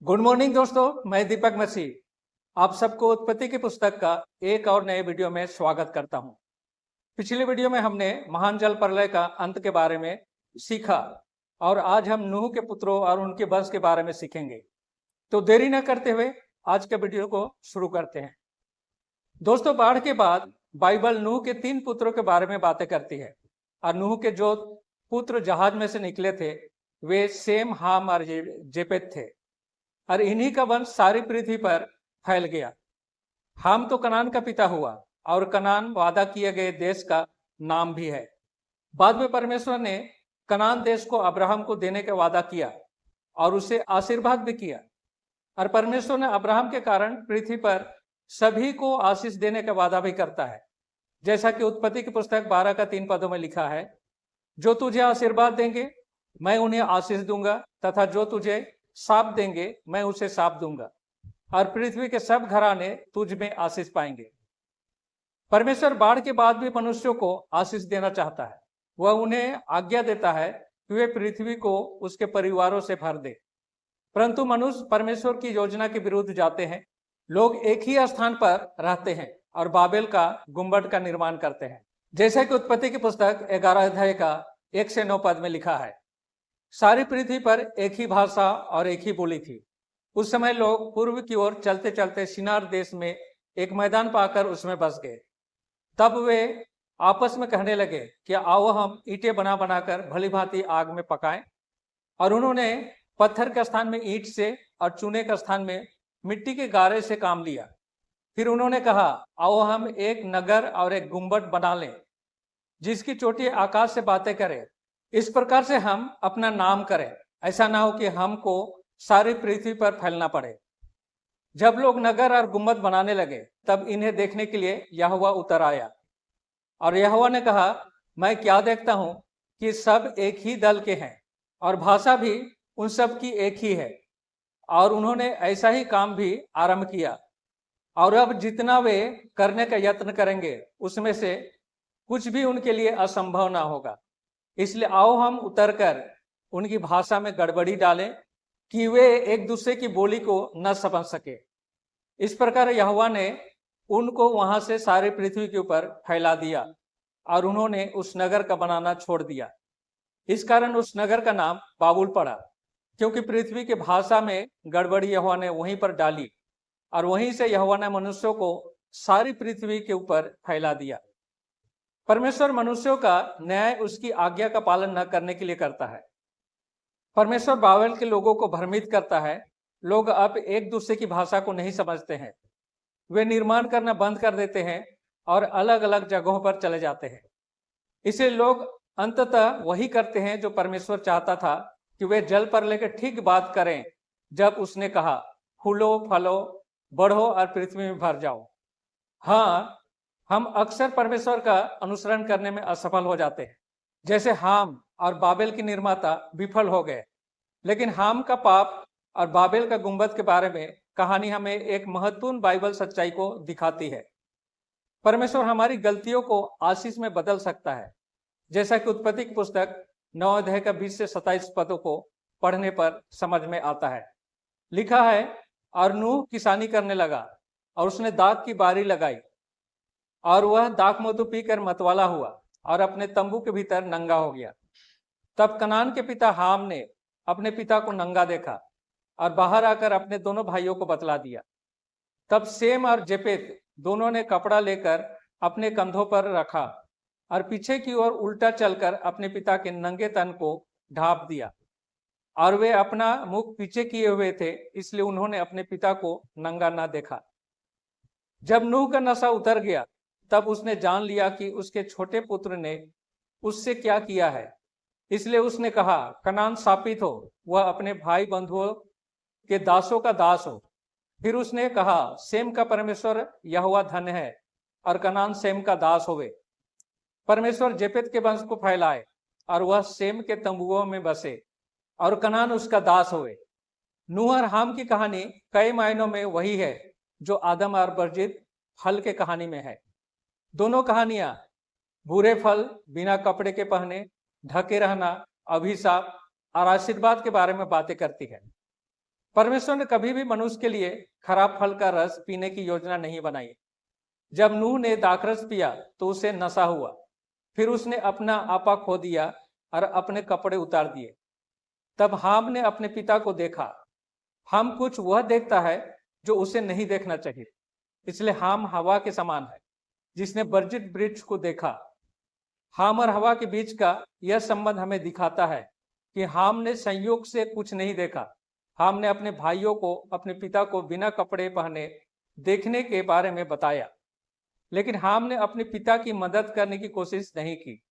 Good morning दोस्तों, मैं दीपक मसीह आप सबको उत्पत्ति की पुस्तक का एक और नए वीडियो में स्वागत करता हूं। पिछले वीडियो में हमने महान जल प्रलय का अंत के बारे में सीखा और आज हम नूह के पुत्रों और उनके वंश के बारे में सीखेंगे। तो देरी न करते हुए आज के वीडियो को शुरू करते हैं। दोस्तों, बाढ़ के बाद बाइबल नूह के 3 पुत्रों के बारे में बातें करती है और नूह के जो पुत्र जहाज में से निकले थे वे सेम, हाम और जेपेत थे और इन्हीं का वंश सारी पृथ्वी पर फैल गया। हाम तो कनान का पिता हुआ और कनान वादा किए गए देश का नाम भी है। बाद में परमेश्वर ने कनान देश को अब्राहम को देने का वादा किया और उसे आशीर्वाद भी किया और परमेश्वर ने अब्राहम के कारण पृथ्वी पर सभी को आशीष देने का वादा भी करता है। जैसा कि उत्पत्ति की पुस्तक 12 का 3 पदों में लिखा है, जो तुझे आशीर्वाद देंगे मैं उन्हें आशीष दूंगा तथा जो तुझे साप देंगे मैं उसे साप दूंगा और पृथ्वी के सब घराने तुझ में आशीष पाएंगे। परमेश्वर बाढ़ के बाद भी मनुष्यों को आशीष देना चाहता है। वह उन्हें आज्ञा देता है कि वे पृथ्वी को उसके परिवारों से भर दे, परंतु मनुष्य परमेश्वर की योजना के विरुद्ध जाते हैं। लोग एक ही स्थान पर रहते हैं और बाबेल का गुम्बद का निर्माण करते हैं। जैसे कि उत्पत्ति की पुस्तक 11 अध्याय का 1 से 9 पद में लिखा है, सारी पृथ्वी पर एक ही भाषा और एक ही बोली थी। उस समय लोग पूर्व की ओर चलते चलते शिनार देश में एक मैदान पाकर उसमें बस गए। तब वे आपस में कहने लगे कि आओ हम ईंटें बना बनाकर भली भांति आग में पकाएं। और उन्होंने पत्थर के स्थान में ईंट से और चूने के स्थान में मिट्टी के गारे से काम लिया। फिर उन्होंने कहा, आओ हम एक नगर और एक गुम्बद बना लें जिसकी चोटी आकाश से बातें करे। इस प्रकार से हम अपना नाम करें, ऐसा ना हो कि हमको सारी पृथ्वी पर फैलना पड़े। जब लोग नगर और गुम्बद बनाने लगे तब इन्हें देखने के लिए यहोवा उतर आया और यहोवा ने कहा, मैं क्या देखता हूं कि सब एक ही दल के हैं और भाषा भी उन सब की एक ही है। और उन्होंने ऐसा ही काम भी आरंभ किया और अब जितना वे करने का यत्न करेंगे उसमें से कुछ भी उनके लिए असंभव ना होगा। इसलिए आओ हम उतरकर उनकी भाषा में गड़बड़ी डालें कि वे एक दूसरे की बोली को न समझ सके। इस प्रकार यहोवा ने उनको वहां से सारी पृथ्वी के ऊपर फैला दिया और उन्होंने उस नगर का बनाना छोड़ दिया। इस कारण उस नगर का नाम बाबुल पड़ा, क्योंकि पृथ्वी की भाषा में गड़बड़ी यहोवा ने वहीं पर डाली और वहीं से यहोवा ने मनुष्यों को सारी पृथ्वी के ऊपर फैला दिया। परमेश्वर मनुष्यों का न्याय उसकी आज्ञा का पालन न करने के लिए करता है। परमेश्वर बाबेल के लोगों को भ्रमित करता है। लोग अब एक दूसरे की भाषा को नहीं समझते हैं। वे निर्माण करना बंद कर देते हैं और अलग अलग जगहों पर चले जाते हैं। इसलिए लोग अंततः वही करते हैं जो परमेश्वर चाहता था कि वे जल प्रलय के ठीक बात करें, जब उसने कहा, फूलो फलो बढ़ो और पृथ्वी में भर जाओ। हाँ, हम अक्सर परमेश्वर का अनुसरण करने में असफल हो जाते हैं। जैसे हाम और बाबेल के निर्माता विफल हो गए, लेकिन हाम का पाप और बाबेल का गुम्बद के बारे में कहानी हमें एक महत्वपूर्ण बाइबल सच्चाई को दिखाती है। परमेश्वर हमारी गलतियों को आशीष में बदल सकता है, जैसा कि उत्पत्ति की पुस्तक 9 अध्याय का 20 से 27 पदों को पढ़ने पर समझ में आता है। लिखा है, और नूह किसानी करने लगा और उसने दाख की बारी लगाई और वह दाखमधु पीकर मतवाला हुआ और अपने तंबू के भीतर नंगा हो गया। तब कनान के पिता हाम ने अपने पिता को नंगा देखा और बाहर आकर अपने दोनों भाइयों को बतला दिया। तब सेम और जेपेत दोनों ने कपड़ा लेकर अपने कंधों पर रखा और पीछे की ओर उल्टा चलकर अपने पिता के नंगे तन को ढांप दिया। और वे अपना मुख पीछे किए हुए थे, इसलिए उन्होंने अपने पिता को नंगा ना देखा। जब नूह का नशा उतर गया तब उसने जान लिया कि उसके छोटे पुत्र ने उससे क्या किया है। इसलिए उसने कहा, कनान शापित हो, वह अपने भाई बंधुओं के दासों का दास हो। फिर उसने कहा, सेम का परमेश्वर यहोवा धन्य है और कनान सेम का दास होवे। परमेश्वर जेपेत के वंश को फैलाए और वह सेम के तंबुओं में बसे और कनान उसका दास होवे। नूह और हाम की कहानी कई मायनों में वही है जो आदम और वर्जित फल के कहानी में है। दोनों कहानियां बुरे फल, बिना कपड़े के पहने, ढके रहना, अभिशाप और आशीर्वाद के बारे में बातें करती है। परमेश्वर ने कभी भी मनुष्य के लिए खराब फल का रस पीने की योजना नहीं बनाई। जब नूह ने दाखरस पिया तो उसे नशा हुआ, फिर उसने अपना आपा खो दिया और अपने कपड़े उतार दिए। तब हाम ने अपने पिता को देखा। हाम कुछ वह देखता है जो उसे नहीं देखना चाहिए, इसलिए हाम हवा के समान है जिसने वर्जित वृक्ष को देखा। हाम और हवा के बीच का यह संबंध हमें दिखाता है कि हाम ने संयोग से कुछ नहीं देखा। हाम ने अपने भाइयों को अपने पिता को बिना कपड़े पहने देखने के बारे में बताया, लेकिन हाम ने अपने पिता की मदद करने की कोशिश नहीं की।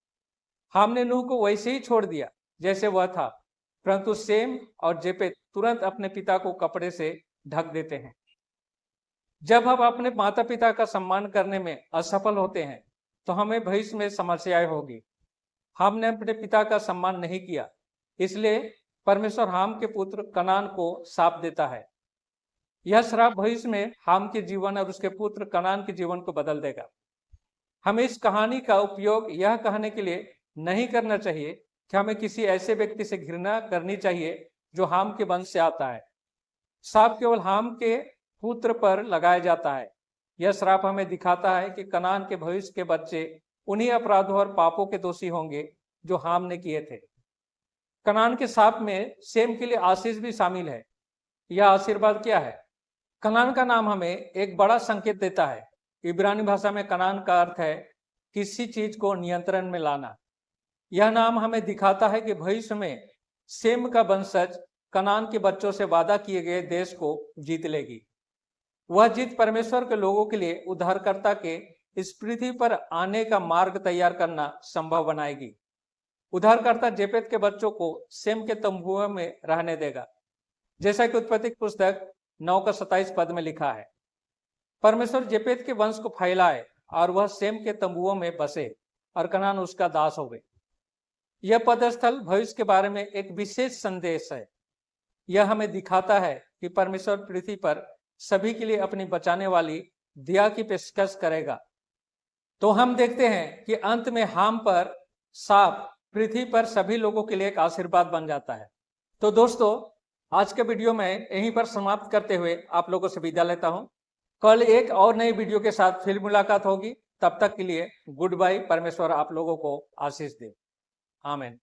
हाम ने नूह को वैसे ही छोड़ दिया जैसे वह था, परंतु सेम और जेपेत तुरंत अपने पिता को कपड़े से ढक देते हैं। जब हम अपने माता पिता का सम्मान करने में असफल होते हैं तो हमें भविष्य में समस्याएं होगी। हमने अपने पिता का सम्मान नहीं किया, इसलिए परमेश्वर हाम के पुत्र कनान को श्राप देता है। यह श्राप भविष्य में हाम के जीवन और उसके पुत्र कनान के जीवन को बदल देगा। हमें इस कहानी का उपयोग यह कहने के लिए नहीं करना चाहिए कि हमें किसी ऐसे व्यक्ति से घृणा करनी चाहिए जो हाम के वंश से आता है। श्राप केवल हाम के पुत्र पर लगाया जाता है। यह श्राप हमें दिखाता है कि कनान के भविष्य के बच्चे उन्हीं अपराधों और पापों के दोषी होंगे जो हाम ने किए थे। कनान के श्राप में सेम के लिए आशीष भी शामिल है। यह आशीर्वाद क्या है? कनान का नाम हमें एक बड़ा संकेत देता है। इब्रानी भाषा में कनान का अर्थ है किसी चीज को नियंत्रण में लाना। यह नाम हमें दिखाता है कि भविष्य में सेम का वंशज कनान के बच्चों से वादा किए गए देश को जीत लेगी। वह जीत परमेश्वर के लोगों के लिए उद्धारकर्ता के इस पृथ्वी पर आने का मार्ग तैयार करना संभव बनाएगी। उद्धारकर्ता जेपेत के बच्चों को सेम के तंबुओं में रहने देगा, जैसा कि उत्पत्ति पुस्तक 9:27 में लिखा है। परमेश्वर जेपेत के वंश को फैलाए और वह सेम के तंबुओं में बसे और कनान उसका दास होवे। यह पदस्थल भविष्य के बारे में एक विशेष संदेश है। यह हमें दिखाता है कि परमेश्वर पृथ्वी पर सभी के लिए अपनी बचाने वाली दया की पेशकश करेगा। तो हम देखते हैं कि अंत में हाम पर श्राप पृथ्वी पर सभी लोगों के लिए एक आशीर्वाद बन जाता है। तो दोस्तों, आज के वीडियो में यहीं पर समाप्त करते हुए आप लोगों से विदा लेता हूं। कल एक और नई वीडियो के साथ फिर मुलाकात होगी। तब तक के लिए गुड बाय। परमेश्वर आप लोगों को आशीष दे। आमीन।